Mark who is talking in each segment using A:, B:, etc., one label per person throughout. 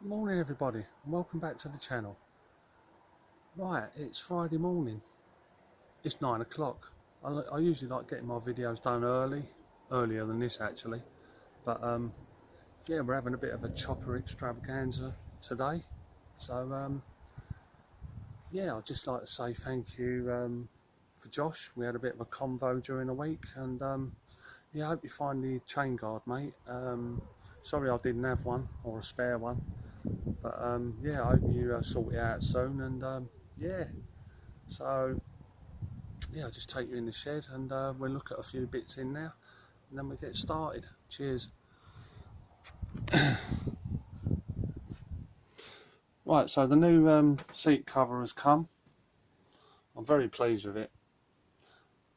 A: Morning everybody, and welcome back to the channel. Right, it's Friday morning. It's 9 o'clock. I usually like getting my videos done earlier than this actually. But yeah, we're having a bit of a chopper extravaganza today. So yeah, I'd just like to say thank you for Josh. We had a bit of a convo during the week, and yeah, I hope you find the chain guard, mate. Sorry I didn't have one or a spare one. But yeah, I hope you sort it out soon, and yeah, so yeah, I'll just take you in the shed and we'll look at a few bits in there and then we'll get started. Cheers. Right, so the new seat cover has come. I'm very pleased with it.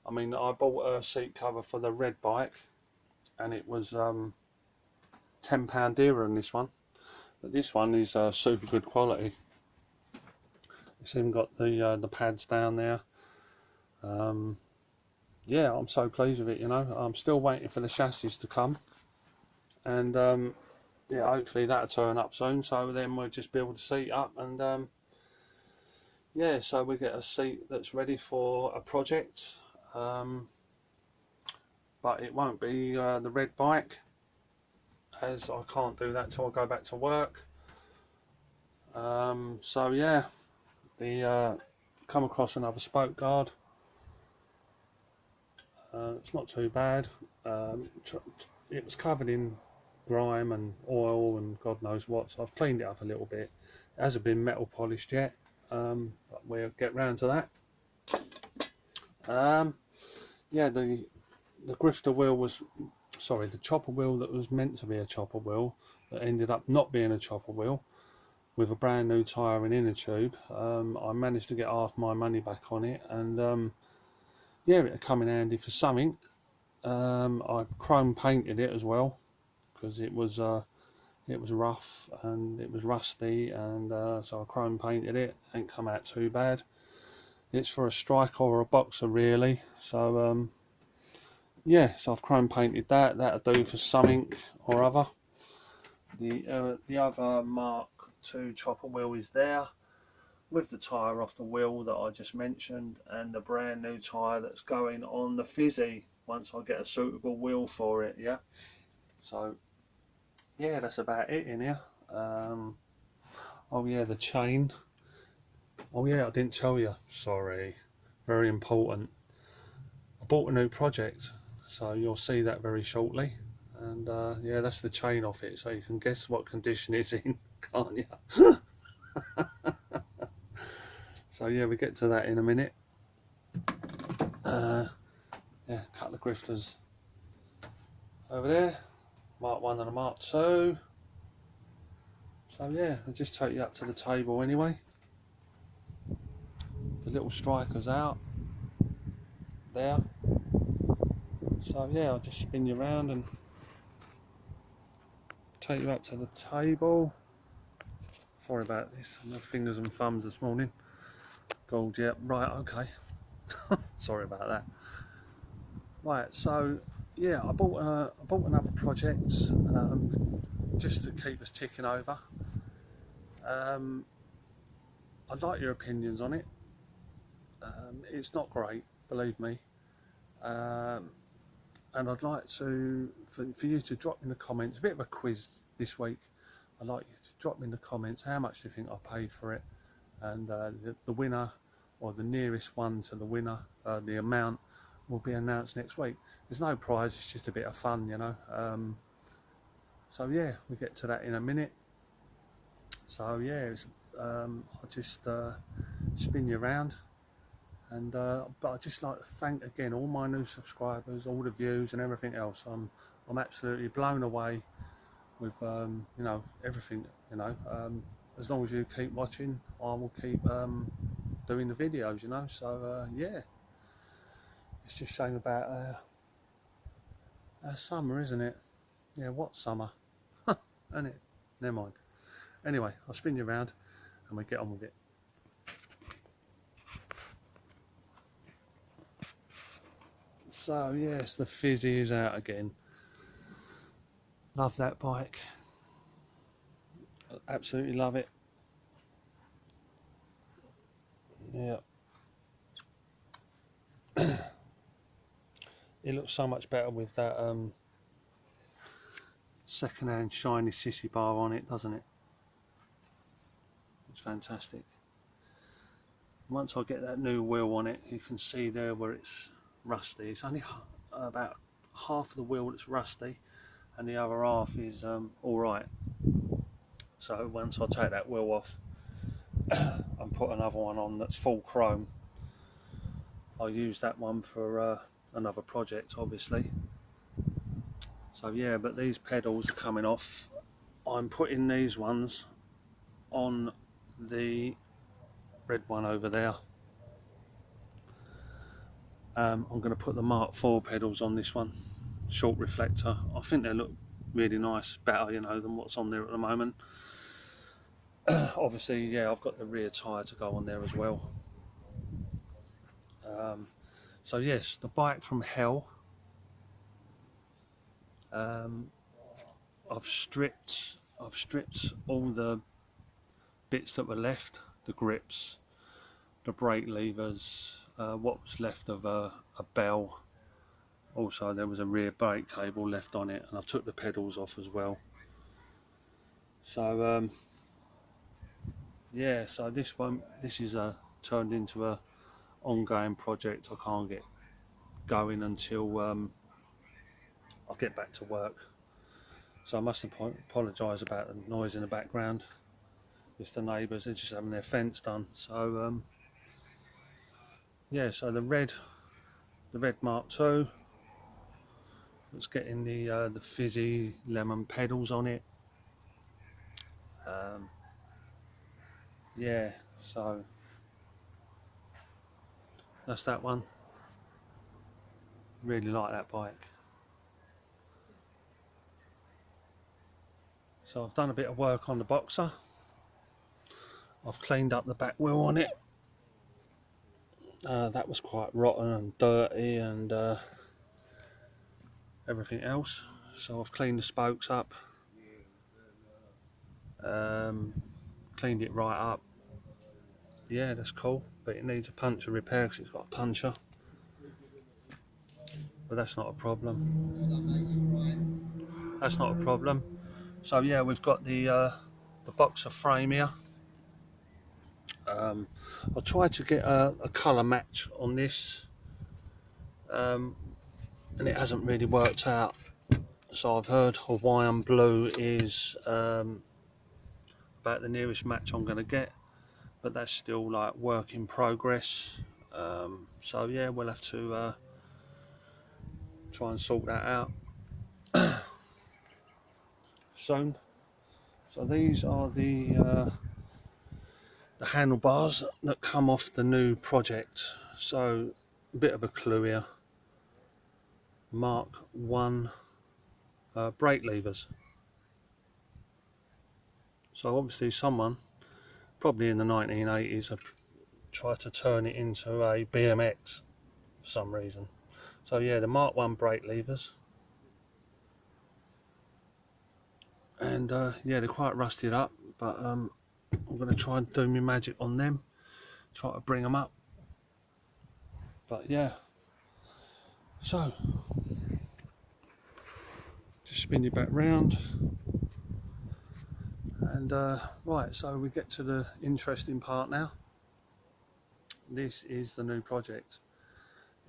A: I mean, I bought a seat cover for the red bike and it was £10 dearer than this one, but this one is super good quality. It's even got the pads down there. Yeah, I'm so pleased with it, you know. I'm still waiting for the chassis to come, and yeah, hopefully that'll turn up soon, so then we'll just build the seat up, and yeah, so we get a seat that's ready for a project, but it won't be the red bike, as I can't do that till I go back to work. So yeah, the come across another spoke guard. It's not too bad. It was covered in grime and oil and God knows what, so I've cleaned it up a little bit. It hasn't been metal polished yet, but we'll get round to that. Yeah, the grifter wheel was, sorry, the chopper wheel that was meant to be a chopper wheel that ended up not being a chopper wheel with a brand new tyre and inner tube. I managed to get half my money back on it, and yeah, it'll come in handy for something. I chrome painted it as well because it was rough and it was rusty, and so I chrome painted it. Ain't come out too bad. It's for a striker or a boxer really, so yeah, so I've chrome painted that. That'll do for something or other. The other Mark II chopper wheel is there with the tyre off the wheel that I just mentioned, and the brand new tyre that's going on the fizzy once I get a suitable wheel for it. Yeah, so yeah, that's about it in here. Oh yeah, the chain. Oh yeah, I didn't tell you. Sorry, very important. I bought a new project, so you'll see that very shortly. And yeah, that's the chain off it, so you can guess what condition it's in, can't you? So yeah, we get to that in a minute. Yeah, a couple of grifters over there, Mark 1 and a Mark 2. So yeah, I'll just take you up to the table anyway. The little striker's out there. So yeah, I'll just spin you around and take you up to the table. Sorry about this, my fingers and thumbs this morning. Gold, yeah, right, okay. Sorry about that. Right, so yeah, I bought another project just to keep us ticking over. I'd like your opinions on it. It's not great, believe me. Um, and I'd like for you to drop in the comments, a bit of a quiz this week. I'd like you to drop in the comments how much do you think I paid for it, and the winner, or the nearest one to the winner, the amount will be announced next week. There's no prize, it's just a bit of fun, you know. So yeah, we get to that in a minute. So yeah, I'll just spin you around, and but I'd just like to thank again all my new subscribers, all the views and everything else. I'm absolutely blown away with you know, everything, you know. As long as you keep watching, I will keep doing the videos, you know. So yeah, it's just a shame about summer, isn't it? Yeah, what summer? Isn't it? Never mind. Anyway, I'll spin you around and we get on with it. So yes, the fizzy is out again. Love that bike. Absolutely love it. Yeah. It looks so much better with that second-hand shiny sissy bar on it, doesn't it? It's fantastic. Once I get that new wheel on it, you can see there where it's rusty. It's only about half of the wheel that's rusty, and the other half is all right. So once I take that wheel off and put another one on that's full chrome, I'll use that one for another project, obviously. So yeah, but these pedals are coming off. I'm putting these ones on the red one over there. I'm going to put the Mark IV pedals on this one, short reflector. I think they look really nice, better, you know, than what's on there at the moment. Obviously, yeah, I've got the rear tyre to go on there as well. So yes, the bike from hell. I've stripped all the bits that were left, the grips, the brake levers, what was left of a bell. Also there was a rear brake cable left on it, and I took the pedals off as well. So yeah, so this is turned into a ongoing project. I can't get going until I get back to work. So I must apologise about the noise in the background. It's the neighbours, they're just having their fence done. So yeah, so the red Mark II, it's getting the fizzy lemon pedals on it. Yeah, so that's that one. Really like that bike. So I've done a bit of work on the Boxer. I've cleaned up the back wheel on it. That was quite rotten and dirty and everything else. So I've cleaned the spokes up, cleaned it right up. Yeah, that's cool, but it needs a puncture repair because it's got a puncture. But that's not a problem. That's not a problem. So yeah, we've got the Boxer frame here. I'll try to get a colour match on this, and it hasn't really worked out. So I've heard Hawaiian blue is about the nearest match I'm going to get, but that's still like work in progress. So yeah, we'll have to try and sort that out soon. So these are the handlebars that come off the new project. So a bit of a clue here. Mark I brake levers. So obviously someone, probably in the 1980s, have tried to turn it into a BMX for some reason. So yeah, the Mark I brake levers. And yeah, they're quite rusted up, but I'm going to try and do my magic on them, try to bring them up. But yeah, so just spin you back round, and right, so we get to the interesting part now. This is the new project.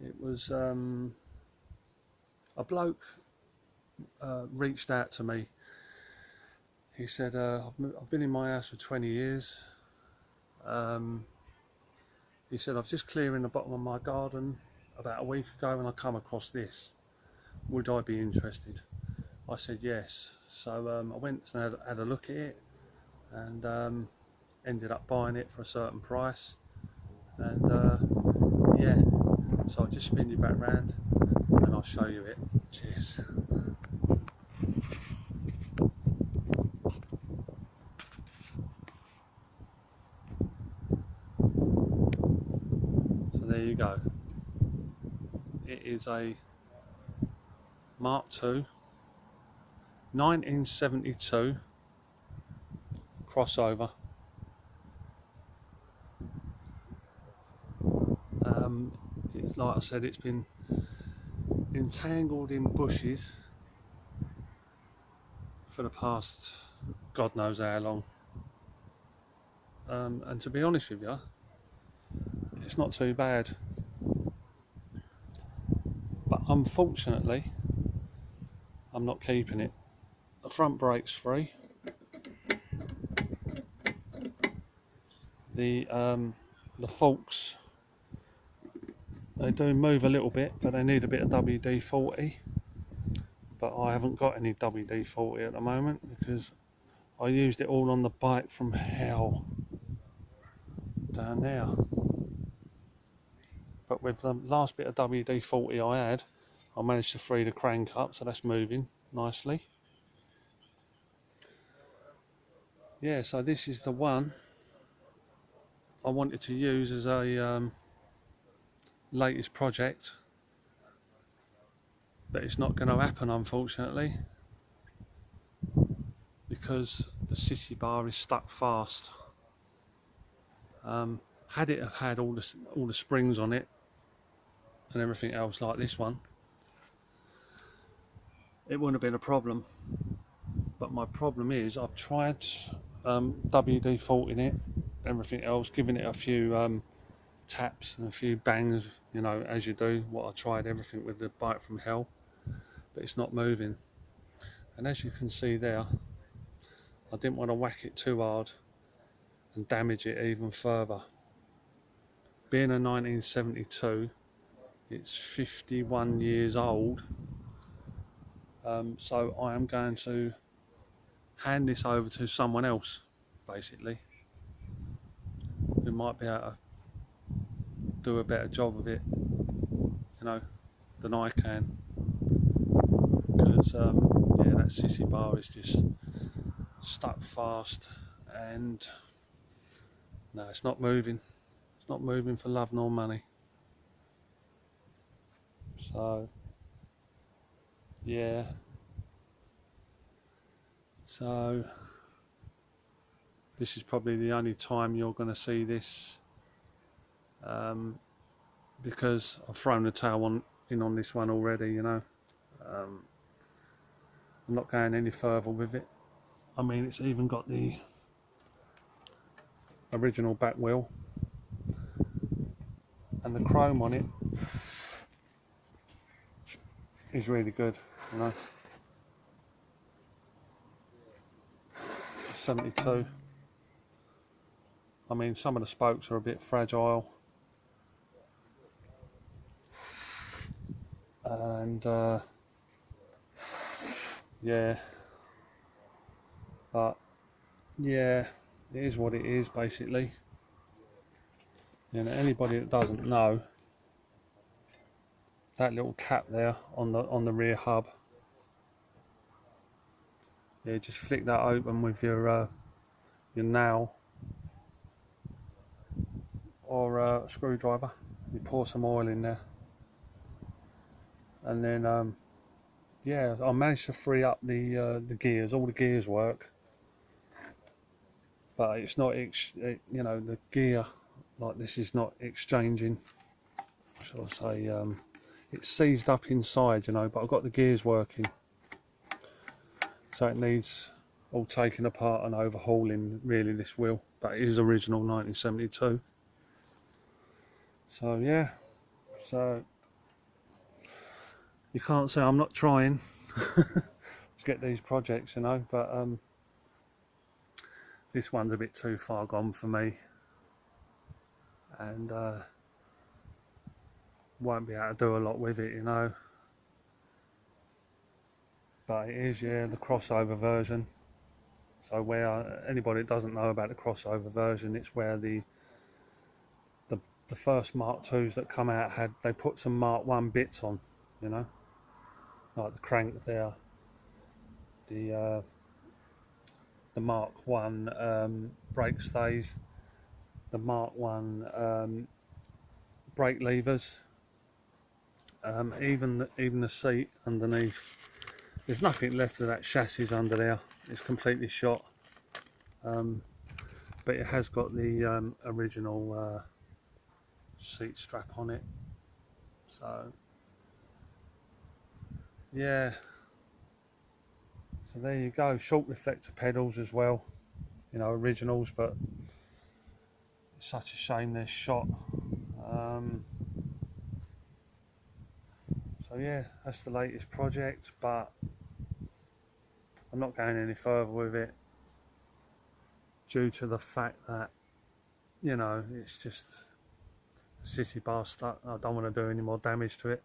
A: It was a bloke reached out to me. He said, I've been in my house for 20 years. He said, I've just clearing the bottom of my garden about a week ago and I come across this. Would I be interested? I said yes. So I went and had a look at it, and ended up buying it for a certain price. And yeah, so I'll just spin you back round and I'll show you it. Cheers. So there you go. It is a Mark II 1972 crossover. It's like I said, it's been entangled in bushes for the past God knows how long, and to be honest with you, it's not too bad, but unfortunately I'm not keeping it. The front brake's free, the forks, they do move a little bit, but they need a bit of WD-40, but I haven't got any WD-40 at the moment because I used it all on the bike from hell down there. But with the last bit of WD-40 I had, I managed to free the crank up, so that's moving nicely. Yeah, so this is the one I wanted to use as a latest project, but it's not going to happen unfortunately because the city bar is stuck fast. Had it have had all the springs on it and everything else like this one, it wouldn't have been a problem. But my problem is I've tried WD-40 in it, everything else, giving it a few taps and a few bangs, you know, as you do. What I tried everything with the bike from hell, but it's not moving. And as you can see there, I didn't want to whack it too hard and damage it even further. Being a 1972, it's 51 years old, so I am going to hand this over to someone else, basically, who might be able to do a better job of it, you know, than I can. Because yeah, that sissy bar is just stuck fast, and no, it's not moving. It's not moving for love nor money. So yeah, so this is probably the only time you're going to see this, because I've thrown the tail in on this one already, you know. I'm not going any further with it. I mean, it's even got the original back wheel and the chrome on it is really good, you know. 72. I mean, some of the spokes are a bit fragile, and yeah, but yeah, it is what it is basically. You know, anybody that doesn't know, that little cap there on the rear hub, yeah, just flick that open with your nail or a screwdriver. You pour some oil in there, and then yeah, I managed to free up the gears. All the gears work, but it's not you know, the gear like this is not exchanging. Shall I say? It's seized up inside, you know, but I've got the gears working, so it needs all taken apart and overhauling really, this wheel, but it is original 1972. So yeah, so you can't say I'm not trying to get these projects, you know, but this one's a bit too far gone for me, and won't be able to do a lot with it, you know. But it is, yeah, the crossover version. So where anybody that doesn't know about the crossover version, it's where the first Mark IIs that come out they put some Mark I bits on, you know, like the crank there, the Mark I brake stays, the Mark I brake levers, even the seat underneath. There's nothing left of that chassis under there. It's completely shot. but it has got the original seat strap on it. So yeah, so there you go. Short reflector pedals as well, you know, originals, but it's such a shame they're shot. So yeah, that's the latest project, but I'm not going any further with it due to the fact that, you know, it's just a city bar stuck. I don't want to do any more damage to it.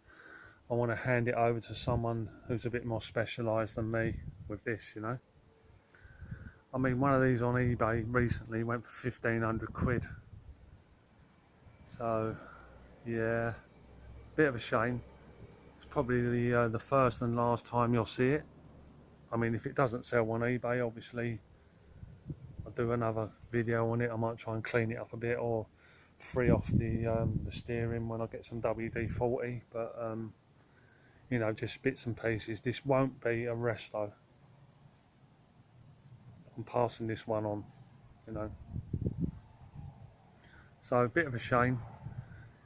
A: I want to hand it over to someone who's a bit more specialised than me with this, you know. I mean, one of these on eBay recently went for 1,500 quid. So yeah, bit of a shame. It's probably the first and last time you'll see it. I mean, if it doesn't sell on eBay, obviously I'll do another video on it. I might try and clean it up a bit or free off the steering when I get some WD-40, but you know, just bits and pieces. This won't be a resto. I'm passing this one on, you know. So a bit of a shame,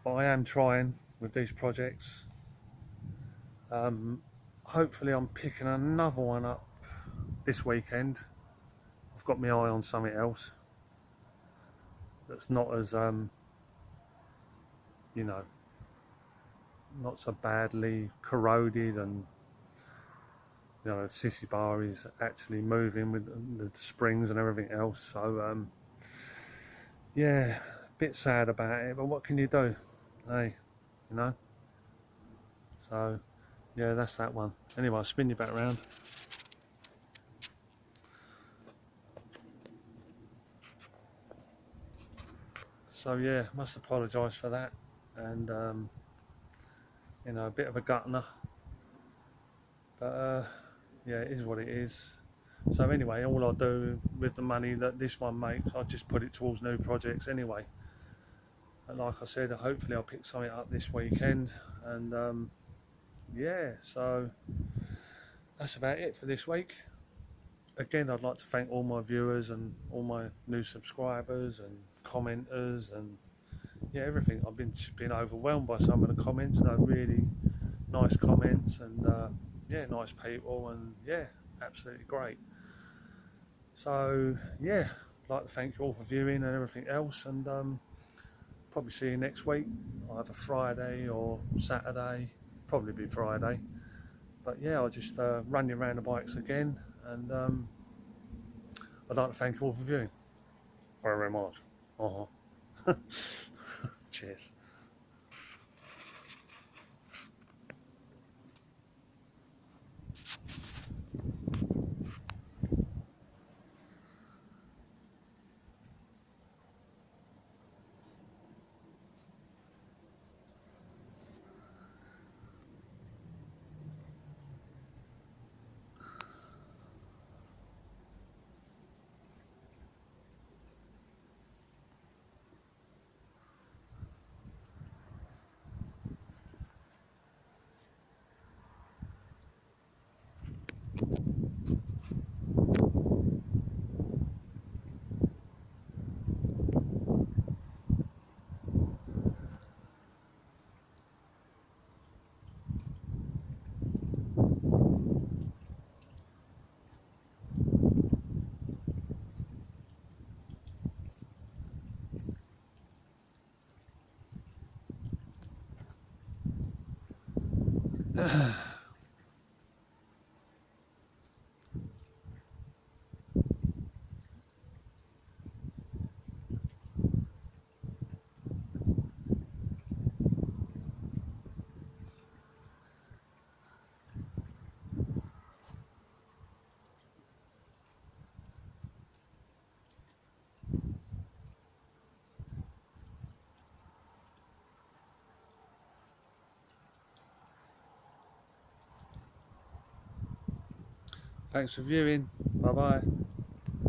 A: but I am trying with these projects. Hopefully I'm picking another one up this weekend. I've got my eye on something else that's not as you know, not so badly corroded, and you know, the sissy bar is actually moving with the springs and everything else. So yeah, a bit sad about it, but what can you do? Hey, you know. So yeah, that's that one. Anyway, I'll spin you back around. So yeah, must apologise for that, and you know, a bit of a gutner, but yeah, it is what it is. So anyway, all I do with the money that this one makes, I just put it towards new projects anyway. And like I said, hopefully I'll pick something up this weekend, and yeah, so that's about it for this week. Again, I'd like to thank all my viewers and all my new subscribers and commenters, and yeah, everything. I've been overwhelmed by some of the comments. They're really nice comments, and yeah, nice people, and yeah, absolutely great. So yeah, I'd like to thank you all for viewing and everything else, and probably see you next week, either Friday or Saturday. Probably be Friday, but yeah, I'll just run you around the bikes again, and I'd like to thank you all for viewing very much. Cheers. Thanks for viewing. Bye bye.